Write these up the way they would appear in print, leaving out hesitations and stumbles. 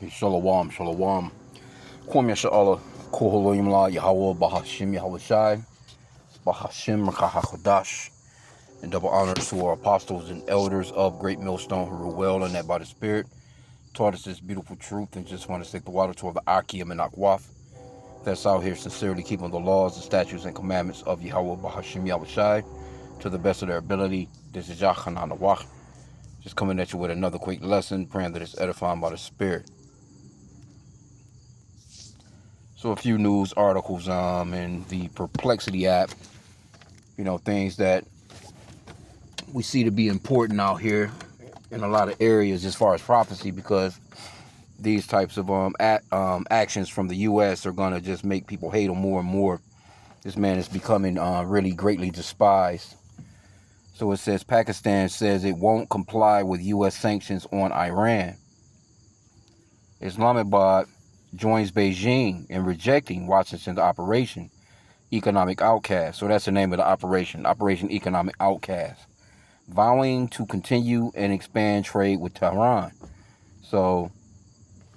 Shalom, shalom. Kwam Yasha'Allah, Koholoyim La, Yahweh, Bahashim, Yahweh Shai, Bahashim, Rakahakodash, and double honors to our apostles and elders of Great Millstone who rule well and that by the Spirit taught us this beautiful truth and just want to stick the water to the H.I.M and Akwaf that's out here sincerely keeping the laws, the statutes, and commandments of Yahweh, Bahashim, Yahweh Shai to the best of their ability. This is Yachanan Awach, just coming at you with another quick lesson, praying that it's edifying by the Spirit. So a few news articles in the Perplexity app, things that we see to be important out here in a lot of areas as far as prophecy, because these types of actions from the U.S. are going to just make people hate him more and more. This man is becoming really greatly despised. So it says Pakistan says it won't comply with U.S. sanctions on Iran. Islamabad joins Beijing in rejecting Washington's Operation Economic Outcast. So that's the name of the operation, Operation Economic Outcast, vowing to continue and expand trade with Tehran. So,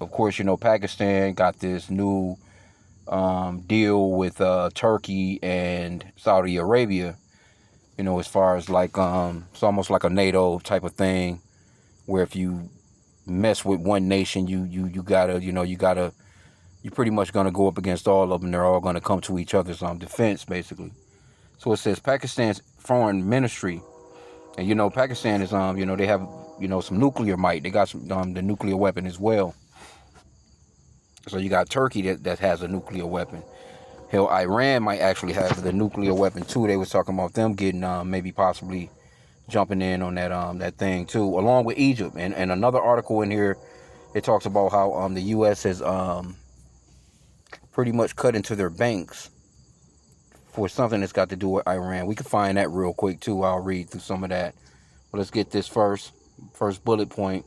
of course, Pakistan got this new deal with Turkey and Saudi Arabia, as far as like, it's almost like a NATO type of thing, where if you mess with one nation, you're pretty much going to go up against all of them. They're all going to come to each other's defense, basically. So it says Pakistan's foreign ministry, and Pakistan is they have some nuclear might. They got some the nuclear weapon as well. So you got Turkey that has a nuclear weapon. Hell, Iran might actually have the nuclear weapon too. They was talking about them getting maybe possibly jumping in on that thing too, along with Egypt. And another article in here, it talks about how the U.S. has pretty much cut into their banks for something that's got to do with Iran. We can find that real quick too. I'll read through some of that. But let's get this first bullet point.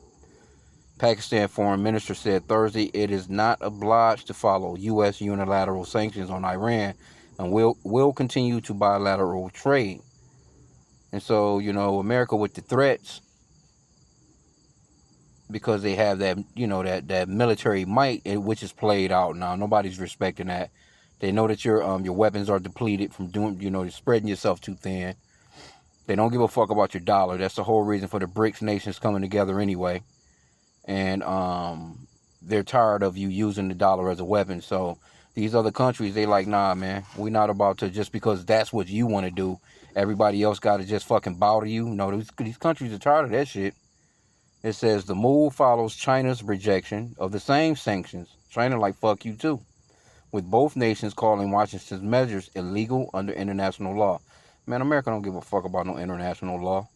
Pakistan foreign minister said Thursday it is not obliged to follow U.S. unilateral sanctions on Iran and will continue to bilateral trade. And so, America with the threats, because they have that, that military might, which is played out now. Nobody's respecting that. They know that your weapons are depleted from doing, spreading yourself too thin. They don't give a fuck about your dollar. That's the whole reason for the BRICS nations coming together anyway. And they're tired of you using the dollar as a weapon. So these other countries, they like, nah, man, we're not about to, just because that's what you want to do, everybody else got to just fucking bow to you. No, these countries are tired of that shit. It says the move follows China's rejection of the same sanctions. China like, fuck you too, with both nations calling Washington's measures illegal under international law. Man, America don't give a fuck about no international law.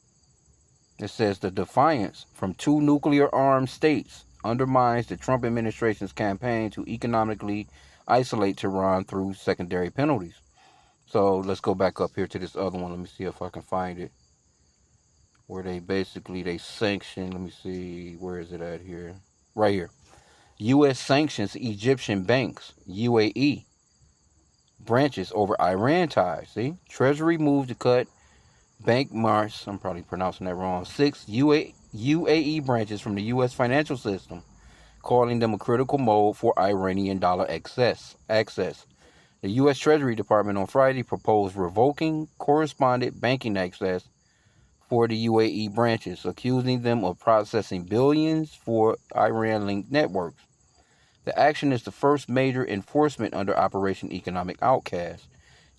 It says the defiance from two nuclear-armed states undermines the Trump administration's campaign to economically isolate Tehran through secondary penalties. So let's go back up here to this other one. Let me see if I can find it. Where they sanction, let me see, where is it at here? Right here. U.S. sanctions Egyptian banks, UAE, branches over Iran ties. See? Treasury moved to cut bank marks, I'm probably pronouncing that wrong, 6 UAE branches from the U.S. financial system, calling them a critical mode for Iranian dollar access. The U.S. Treasury Department on Friday proposed revoking correspondent banking access for the UAE branches, accusing them of processing billions for Iran-linked networks. The action is the first major enforcement under Operation Economic Outcast.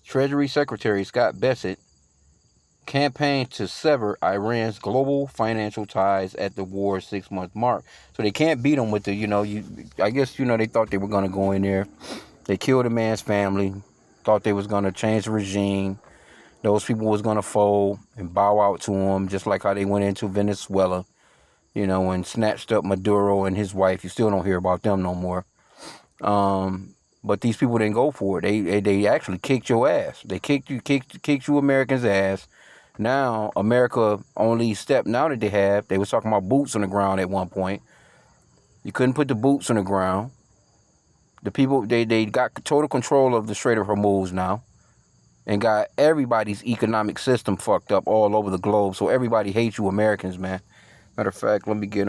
Treasury Secretary Scott Bessent campaigned to sever Iran's global financial ties at the war's 6-month mark. So they can't beat them with the, I guess, they thought they were going to go in there. They killed a man's family, thought they was going to change the regime. Those people was going to fold and bow out to him, just like how they went into Venezuela, and snatched up Maduro and his wife. You still don't hear about them no more. But these people didn't go for it. They actually kicked your ass. They kicked you Americans' ass. Now, America only step now that they was talking about boots on the ground at one point. You couldn't put the boots on the ground. The people, they got total control of the Strait of Hormuz now, and got everybody's economic system fucked up all over the globe. So everybody hates you Americans, man. Matter of fact, let me get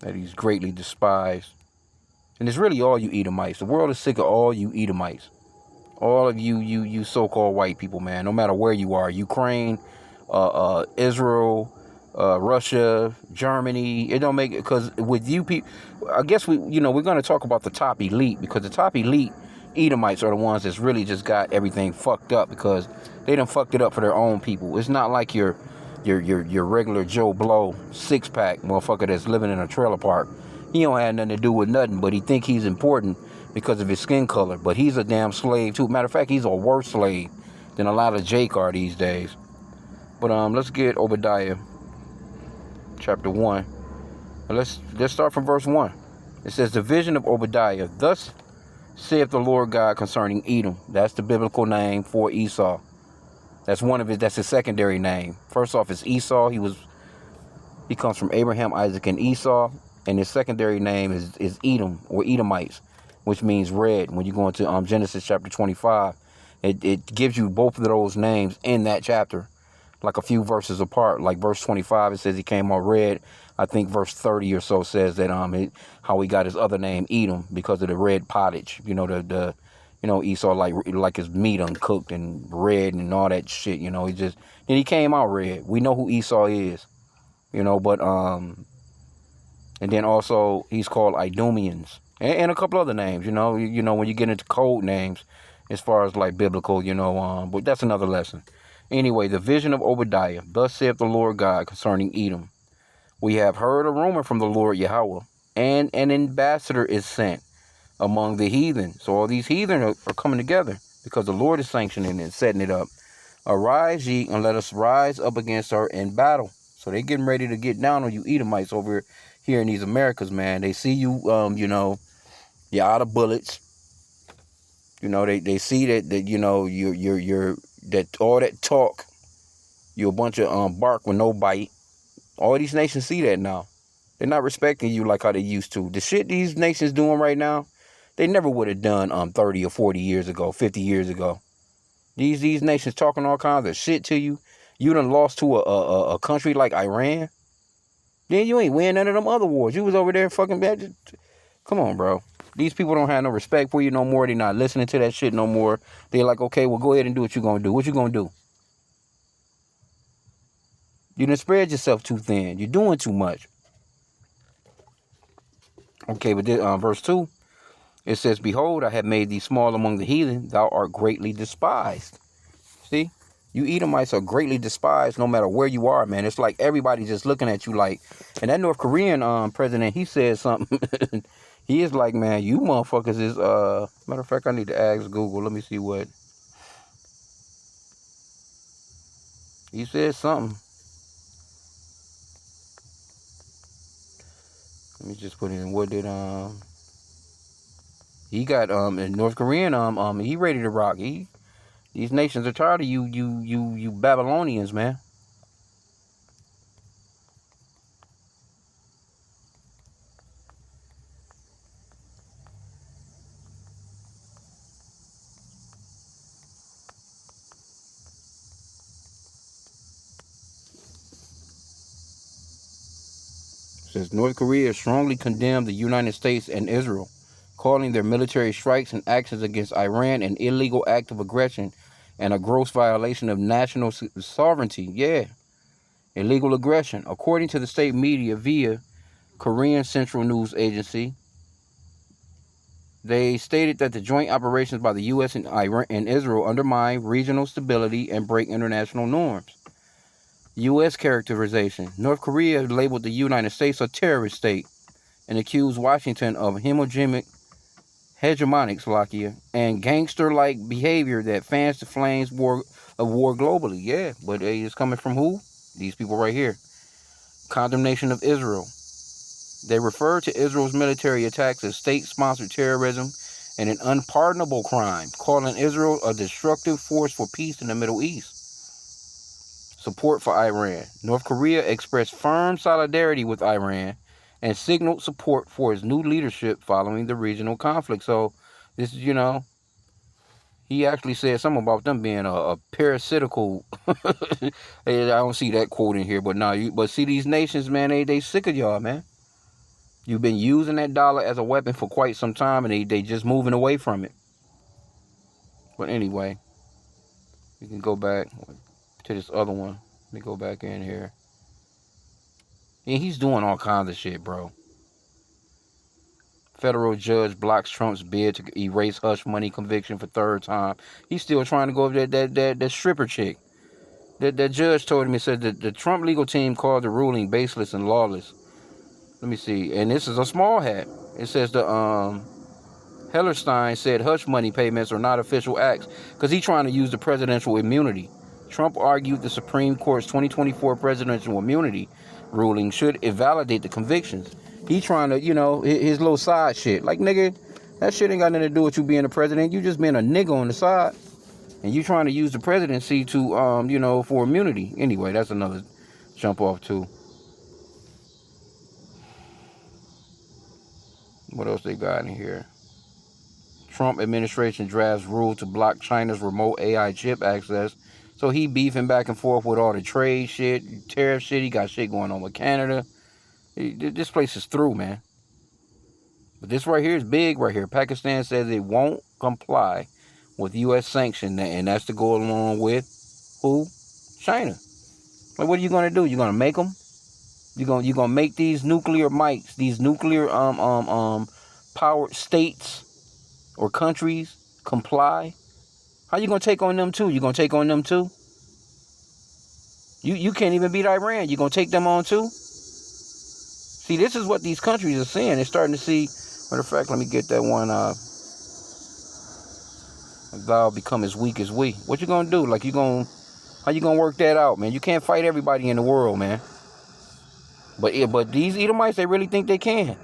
that he's greatly despised. And it's really all you Edomites. The world is sick of all you Edomites. All of you so-called white people, man. No matter where you are, Ukraine, Israel, Russia, Germany. It don't make it, because with you people, I guess we're going to talk about the top elite, because the top elite Edomites are the ones that's really just got everything fucked up, because they done fucked it up for their own people. It's not like your regular Joe Blow 6-pack motherfucker that's living in a trailer park. He don't have nothing to do with nothing, but he think he's important because of his skin color. But he's a damn slave too. Matter of fact, he's a worse slave than a lot of Jake are these days. But let's get Obadiah chapter 1. And let's start from verse 1. It says, the vision of Obadiah. Thus saith the Lord God concerning Edom. That's the biblical name for Esau. That's his secondary name. First off, it's Esau. He comes from Abraham, Isaac, and Esau. And his secondary name is Edom, or Edomites, which means red. When you go into Genesis chapter 25, it gives you both of those names in that chapter, like a few verses apart. Like verse 25, it says he came out red. I think verse 30 or so says that how he got his other name Edom, because of the red pottage. The Esau like his meat uncooked and red and all that shit. He came out red. We know who Esau is. But and then also he's called Idumeans and a couple other names. When you get into code names, as far as like biblical, but that's another lesson. Anyway, the vision of Obadiah. Thus saith the Lord God concerning Edom. We have heard a rumor from the Lord Yahweh, and an ambassador is sent among the heathen. So all these heathen are coming together because the Lord is sanctioning it and setting it up. Arise ye, and let us rise up against her in battle. So they getting ready to get down on you Edomites over here in these Americas, man. They see you, you're out of bullets. They see that you're that all that talk, you're a bunch of bark with no bite. All these nations see that now. They're not respecting you like how they used to. The shit these nations doing right now, they never would have done 30 or 40 years ago, 50 years ago. These nations talking all kinds of shit to you. You done lost to a country like Iran. Then you ain't win none of them other wars. You was over there fucking bad. Come on, bro. These people don't have no respect for you no more. They not listening to that shit no more. They like, okay, well, go ahead and do what you gonna do. What you gonna do? You done spread yourself too thin. You're doing too much. Okay, but this, verse 2, it says, behold, I have made thee small among the heathen. Thou art greatly despised. See? You Edomites are greatly despised no matter where you are, man. It's like everybody just looking at you like, and that North Korean president, he said something. He is like, man, you motherfuckers is, matter of fact, I need to ask Google. Let me see what. He said something. Let me just put in, what did, he got, in North Korean, he ready to rock. These nations are tired of you Babylonians, man. Says North Korea strongly condemned the United States and Israel, calling their military strikes and actions against Iran an illegal act of aggression and a gross violation of national sovereignty. Yeah, illegal aggression. According to the state media via Korean Central News Agency, they stated that the joint operations by the U.S. and Iran and Israel undermine regional stability and break international norms. U.S. characterization. North Korea labeled the United States a terrorist state and accused Washington of hegemonic and gangster-like behavior that fans the flames of war globally. Yeah, but it's coming from who? These people right here. Condemnation of Israel. They refer to Israel's military attacks as state-sponsored terrorism and an unpardonable crime, calling Israel a destructive force for peace in the Middle East. Support for Iran. North Korea expressed firm solidarity with Iran and signaled support for its new leadership following the regional conflict. So this is, he actually said something about them being a parasitical. I don't see that quote in here, but but see these nations, man, they sick of y'all, man. You've been using that dollar as a weapon for quite some time, and they just moving away from it. But anyway, we can go back to this other one. Let me go back in here. Yeah, he's doing all kinds of shit, bro. Federal judge blocks Trump's bid to erase hush money conviction for third time. He's still trying to go over that stripper chick. That judge told him, he said that the Trump legal team called the ruling baseless and lawless. Let me see. And this is a small hat. It says the Hellerstein said hush money payments are not official acts because he's trying to use the presidential immunity. Trump argued the Supreme Court's 2024 presidential immunity ruling should invalidate the convictions. He trying to, his little side shit. Like, nigga, that shit ain't got nothing to do with you being the president. You just being a nigga on the side. And you trying to use the presidency to, for immunity. Anyway, that's another jump off too. What else they got in here? Trump administration drafts rule to block China's remote AI chip access. So he beefing back and forth with all the trade shit, tariff shit. He got shit going on with Canada. This place is through, man. But this right here is big right here. Pakistan says it won't comply with U.S. sanctions, and that's to go along with who? China. Like, what are you gonna do? You gonna make them? You gonna make these nuclear mites, these nuclear powered states or countries comply? How you gonna take on them too? You gonna take on them too? You can't even beat Iran. You gonna take them on too? See, this is what these countries are seeing. They're starting to see. Matter of fact, let me get that one. Thou become as weak as we. What you gonna do? Like, how you gonna work that out, man? You can't fight everybody in the world, man. But these Edomites, they really think they can.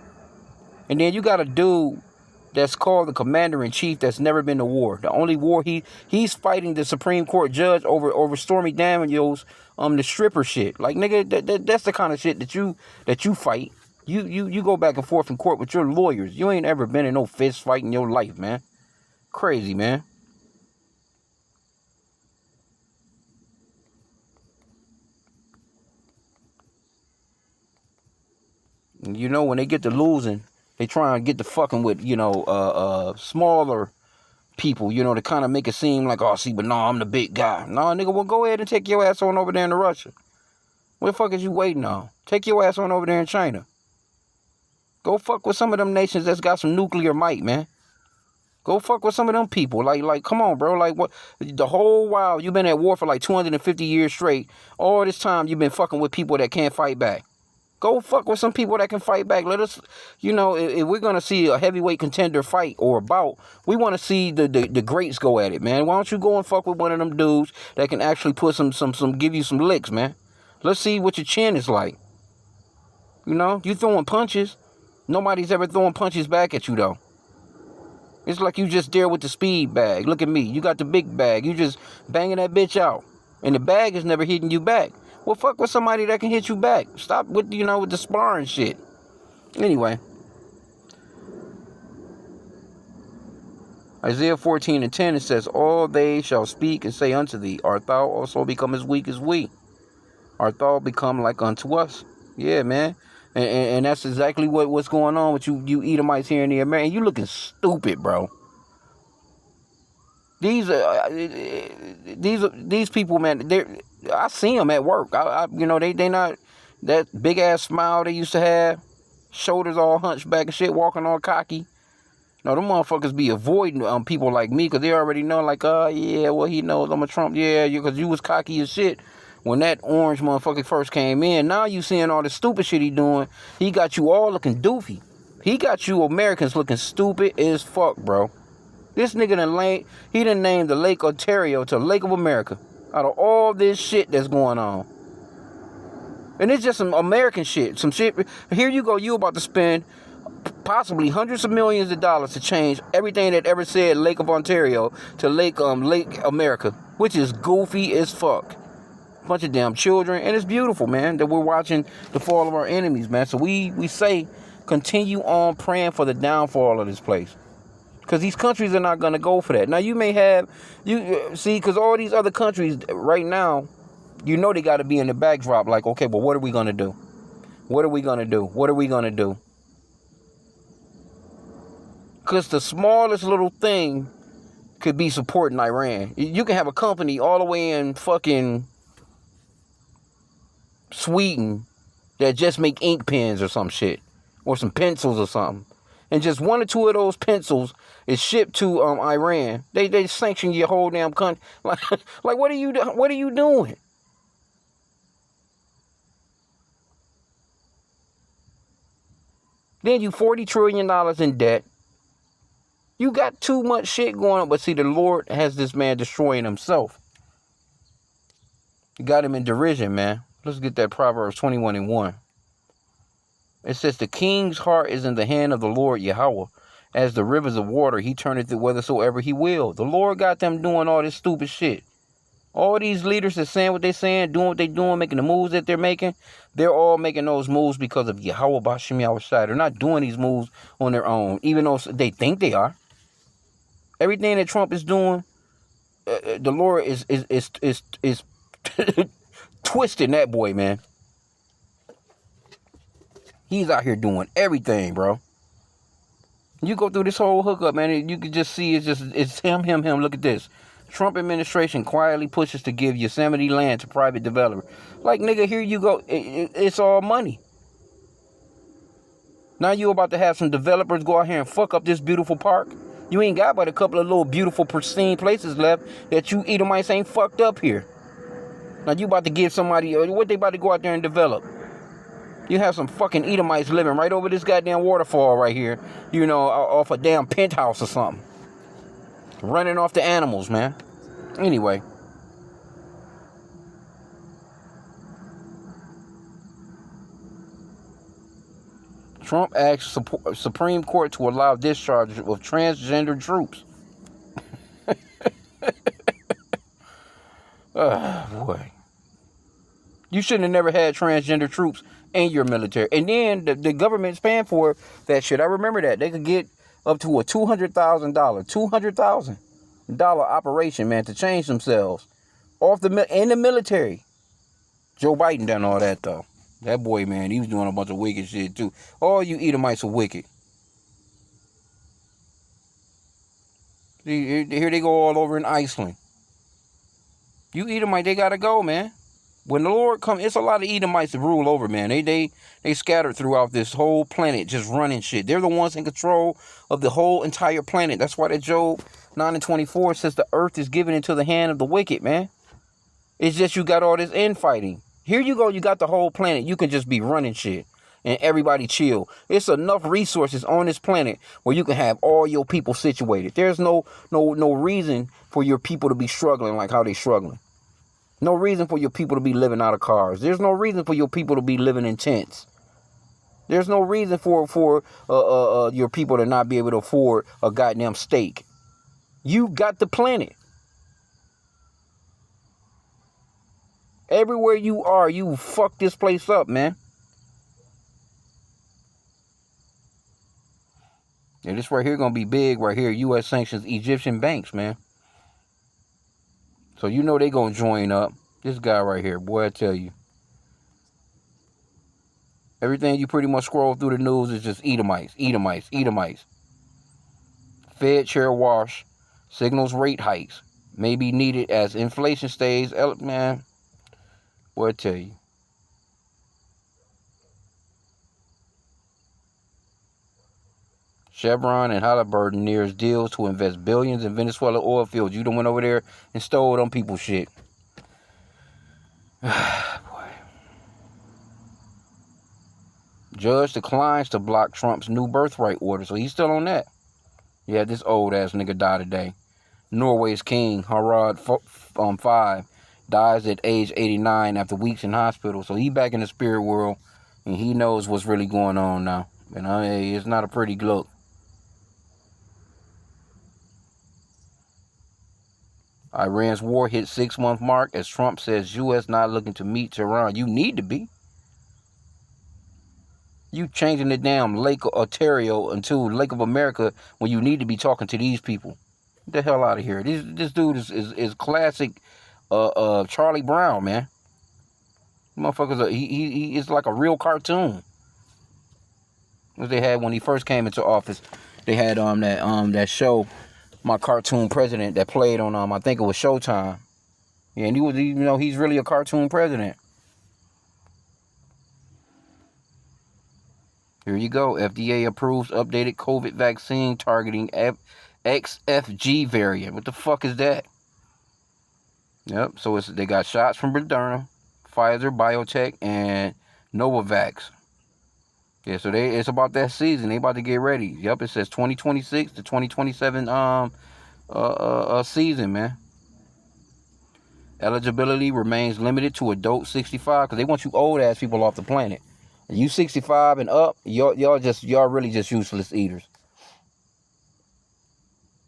And then you got a dude that's called the commander-in-chief that's never been to war. The only war he's fighting the Supreme Court judge over Stormy Daniels, the stripper shit. Like, nigga, that's the kind of shit that you fight. You go back and forth in court with your lawyers. You ain't ever been in no fist fight in your life, man. Crazy, man. You know, when they get to losing, they try and get to fucking with, smaller people, to kind of make it seem like, oh, see, but no, I'm the big guy. No, nigga, well, go ahead and take your ass on over there into Russia. What the fuck is you waiting on? Take your ass on over there in China. Go fuck with some of them nations that's got some nuclear might, man. Go fuck with some of them people. Like, come on, bro. Like, what? The whole while you've been at war for like 250 years straight. All this time you've been fucking with people that can't fight back. Go fuck with some people that can fight back. Let us, if we're going to see a heavyweight contender fight or a bout, we want to see the greats go at it, man. Why don't you go and fuck with one of them dudes that can actually put give you some licks, man. Let's see what your chin is like. You throwing punches. Nobody's ever throwing punches back at you, though. It's like you just there with the speed bag. Look at me. You got the big bag. You just banging that bitch out. And the bag is never hitting you back. Well, fuck with somebody that can hit you back. Stop with, with the sparring shit. Anyway. Isaiah 14:10, it says, all they shall speak and say unto thee, art thou also become as weak as we? Art thou become like unto us? Yeah, man. And that's exactly what's going on with you Edomites here in the America. You looking stupid, bro. These people, man. I see them at work. They not that big ass smile they used to have, shoulders all hunched back and shit, walking all cocky. No, them motherfuckers be avoiding people like me because they already know, like, yeah, well, he knows I'm a Trump. Yeah, because you was cocky as shit when that orange motherfucker first came in. Now you seeing all the stupid shit he doing. He got you all looking doofy. He got you Americans looking stupid as fuck, bro. This nigga done named the Lake Ontario to Lake of America out of all this shit that's going on. And it's just some American shit. Some shit. Here you go. You about to spend possibly hundreds of millions of dollars to change everything that ever said Lake of Ontario to Lake America, which is goofy as fuck. Bunch of damn children. And it's beautiful, man, that we're watching the fall of our enemies, man. So we say continue on praying for the downfall of this place. Because these countries are not going to go for that. Now, you may have, because all these other countries right now, they got to be in the backdrop like, okay, well, what are we going to do? What are we going to do? What are we going to do? Because the smallest little thing could be supporting Iran. You can have a company all the way in fucking Sweden that just make ink pens or some shit. Or some pencils or something. And just one or two of those pencils is shipped to Iran. They sanction your whole damn country. Like what are you doing? Then you $40 trillion in debt. You got too much shit going on. But see, the Lord has this man destroying himself. You got him in derision, man. Let's get that Proverbs 21:1. It says, the king's heart is in the hand of the Lord Yahweh. As the rivers of water, he turneth it whithersoever he will. The Lord got them doing all this stupid shit. All these leaders that saying what they saying, doing what they doing, making the moves that they're making, they're all making those moves because of Yahweh Bashim Yahushai. They're not doing these moves on their own, even though they think they are. Everything that Trump is doing, the Lord is twisting that boy, man. He's out here doing everything, bro. You go through this whole hookup, man, you can just see it's him. Look at this. Trump administration quietly pushes to give Yosemite land to private developer. Like, nigga, here you go. It's all money. Now you about to have some developers go out here and fuck up this beautiful park. You ain't got but a couple of little beautiful, pristine places left that you Edomites ain't fucked up here. Now you about to give somebody, what they about to go out there and develop? You have some fucking Edomites living right over this goddamn waterfall right here, you know, off a damn penthouse or something. Running off the animals, man. Anyway. Trump asks Supreme Court to allow discharge of transgender troops. Boy. You shouldn't have never had transgender troops in your military. And then the government's paying for that shit. I remember that. They could get up to a $200,000 operation, man, to change themselves in the military. Joe Biden done all that, though. That boy, man, he was doing a bunch of wicked shit, too. All you Edomites are wicked. See, here they go all over in Iceland. You Edomite, they gotta go, man. When the Lord comes, it's a lot of Edomites to rule over, man. They scattered throughout this whole planet, just running shit. They're the ones in control of the whole entire planet. That's why that Job 9:24 says the earth is given into the hand of the wicked, man. It's just you got all this infighting. Here you go, you got the whole planet. You can just be running shit and everybody chill. It's enough resources on this planet where you can have all your people situated. There's no reason for your people to be struggling like how they struggling. No reason for your people to be living out of cars. There's no reason for your people to be living in tents. There's no reason for your people to not be able to afford a goddamn steak. You got the planet. Everywhere you are, you fuck this place up, man. And this right here gonna be big right here. U.S. sanctions Egyptian banks, man. So you know they gonna join up. This guy right here, boy, I tell you. Everything you pretty much scroll through the news is just Edomites. Fed chair wash signals rate hikes may be needed as inflation stays. Man, boy, I tell you. Chevron and Halliburton nears deals to invest billions in Venezuela oil fields. You done went over there and stole them people's shit. Boy. Judge declines to block Trump's new birthright order, so he's still on that. Yeah, this old ass nigga died today. Norway's king, Harald V, dies at age 89 after weeks in hospital. So he back in the spirit world, and he knows what's really going on now. And it's not a pretty look. Iran's war hit 6-month mark as Trump says U.S. not looking to meet Tehran. You need to be. You changing the damn Lake of Ontario into Lake of America when you need to be talking to these people. Get the hell out of here. This dude is classic Charlie Brown, man. Motherfuckers, he is like a real cartoon. What they had when he first came into office. They had that show, My Cartoon President, that played on I think it was Showtime. Yeah, and he's really a cartoon president. Here you go. FDA approves updated COVID vaccine targeting XFG variant. What the fuck is that? Yep. So they got shots from Moderna, Pfizer, BioNTech, and Novavax. Yeah. So it's about that season. They about to get ready. Yep. It says 2026 to 2027 season, man. Eligibility remains limited to adult 65 because they want you old ass people off the planet. You 65 and up, y'all really just useless eaters.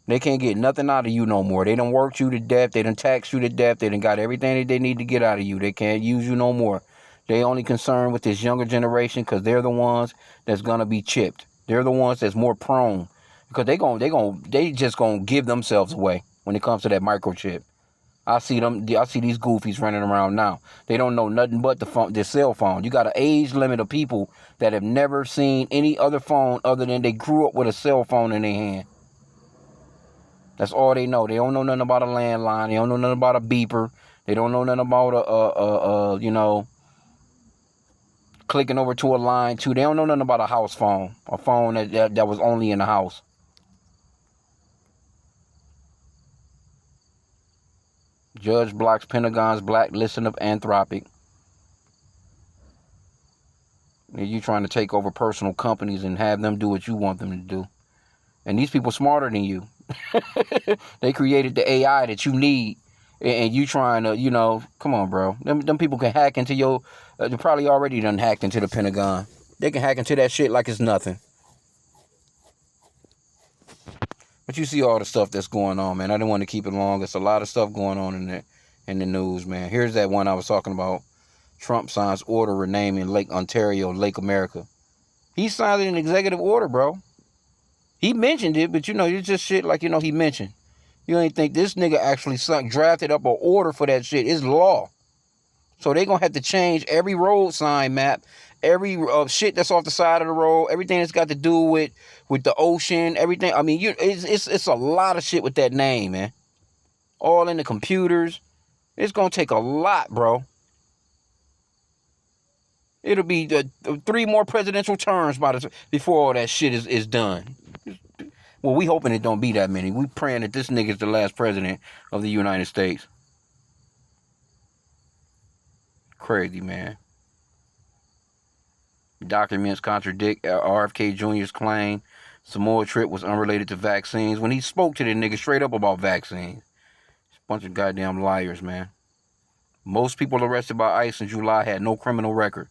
They can't get nothing out of you no more. They done worked you to death. They done taxed you to death. They done got everything that they need to get out of you. They can't use you no more. They only concerned with this younger generation because they're the ones that's gonna be chipped. They're the ones that's more prone because they just gonna give themselves away when it comes to that microchip. I see these goofies running around now. They don't know nothing but their cell phone. You got an age limit of people that have never seen any other phone other than they grew up with a cell phone in their hand. That's all they know. They don't know nothing about a landline. They don't know nothing about a beeper. They don't know nothing about clicking over to a line too. They don't know nothing about a house phone, a phone that was only in the house. Judge blocks Pentagon's blacklisting of Anthropic. You trying to take over personal companies and have them do what you want them to do. And these people smarter than you. They created the AI that you need. And you trying to, come on, bro. Them people can hack into your... they probably already done hacked into the Pentagon. They can hack into that shit like it's nothing. But you see all the stuff that's going on, man. I didn't want to keep it long. There's a lot of stuff going on in the news, man. Here's that one I was talking about. Trump signs order renaming Lake Ontario Lake America. He signed an executive order, bro. He mentioned it, but it's just shit like, he mentioned. You ain't think this nigga actually drafted up an order for that shit. It's law. So they gonna have to change every road sign map, every shit that's off the side of the road, everything that's got to do with the ocean, everything. I mean, it's a lot of shit with that name, man. All in the computers. It's gonna take a lot, bro. It'll be 3 more presidential terms before all that shit is done. Well, we hoping it don't be that many. We praying that this nigga's the last president of the United States. Crazy, man. Documents contradict RFK Jr.'s claim Samoa trip was unrelated to vaccines when he spoke to the nigga straight up about vaccines. It's a bunch of goddamn liars, man. Most people arrested by ICE in July had no criminal record.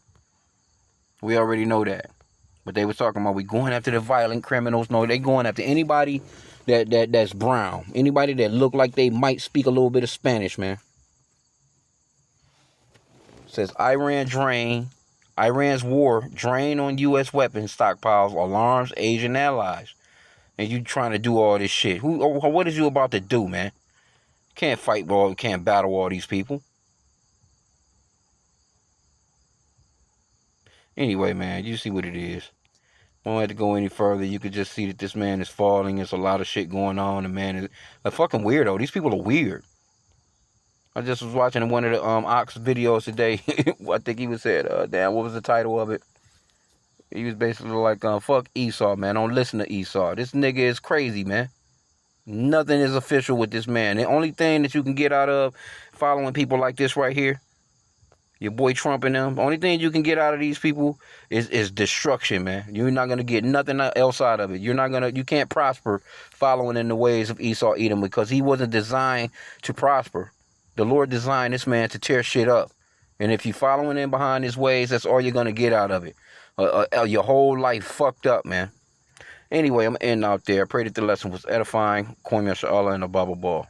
We already know that. But they was talking about we going after the violent criminals. No, they going after anybody that's brown. Anybody that look like they might speak a little bit of Spanish, man. It says Iran's war drain on U.S. weapons stockpiles alarms Asian allies. And you trying to do all this shit. What is you about to do, man? Can't fight can't battle all these people. Anyway, man, you see what it is. Don't have to go any further. You could just see that this man is falling. There's a lot of shit going on. The man is a fucking weirdo. These people are weird. I just was watching one of the Ox videos today. I think he was said, damn, what was the title of it? He was basically like, fuck Esau, man. Don't listen to Esau. This nigga is crazy, man. Nothing is official with this man. The only thing that you can get out of following people like this right here, your boy Trump and them, the only thing you can get out of these people is destruction, man. You're not gonna get nothing else out of it. You can't prosper following in the ways of Esau Edom because he wasn't designed to prosper. The Lord designed this man to tear shit up. And if you're following in behind his ways, that's all you're gonna get out of it. Your whole life fucked up, man. Anyway, I'm ending out there. I pray that the lesson was edifying. Kwame Yasha Allah and a Bible Ball.